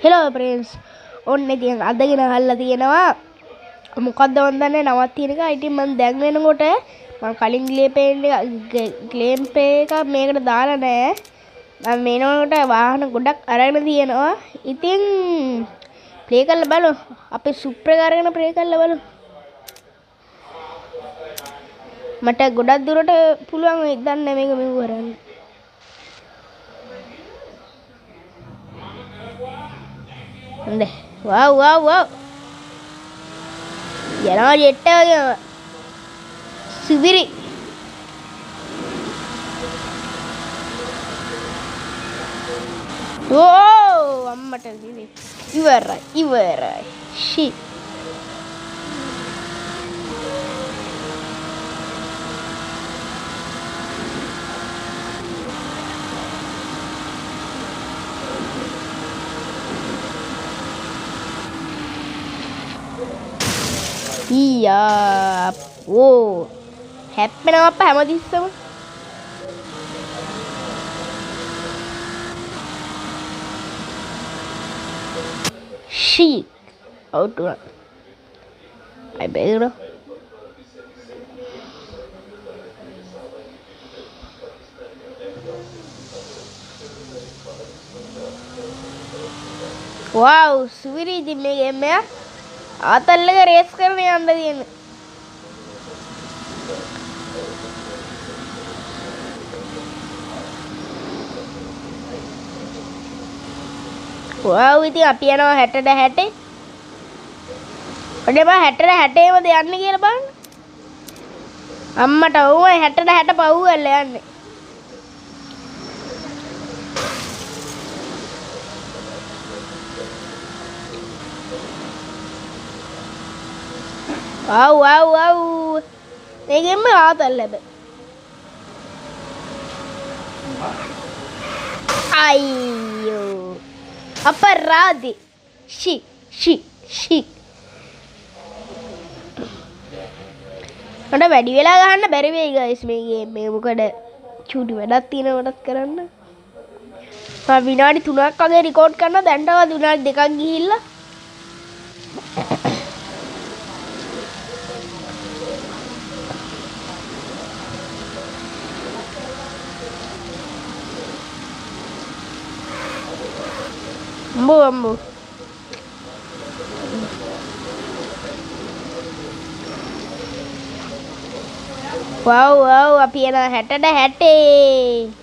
Hello prince ඔන්න ඉතින් අදගෙන අහලා තියෙනවා මොකද්ද මන් දන්නේ නවත් තියෙන එක. ඉතින් මම දැන් වෙනකොට මම කලින් ක්ලේම් පේ එක මේකට දාලා නැහැ. මම මේනකොට වාහන ගොඩක් අරගෙන තියෙනවා. ඉතින් ප්ලේ කරලා බලමු. අපි සුප්‍ර කරගෙන ප්ලේ කරලා බලමු. මට ගොඩක් දුරට පුළුවන් වෙයි දන්නේ මේක මෙව කරන්න. wow යනවා ජෙට් එකම සුවිරි අම්මට ඉවරයි ෂී හැප්පෙනවා අප්පා හැමතිස්සම. ෂී out one I better wow සුවිරි ඉතින් මේ ගේම් එක ආතල්ලක රේස් කරන යන්න තියෙන්නේ. wow ඉතින් අපි යනවා 60ට 60. ඔන්න බා 60ට 60ේමද යන්නේ කියලා බලන්න. අම්මට ඕයි 60ට 60 පව් කරලා යන්නේ. wow මේකෙන්ම ආතල් ලැබෙයි. අයියෝ අපරාධි ෂී මට වැඩි වෙලා ගහන්න බැරි වෙයි ගයිස් මේ ගේම් එක. මොකද චූටි වැඩක් තියෙනවටත් කරන්න. මම විනාඩි 3ක් වගේ රෙකෝඩ් කරනවා. දැන් තව විනාඩි 2ක් ගිහිල්ලා අම්බෝ wow අපි යනවා 60ට 60.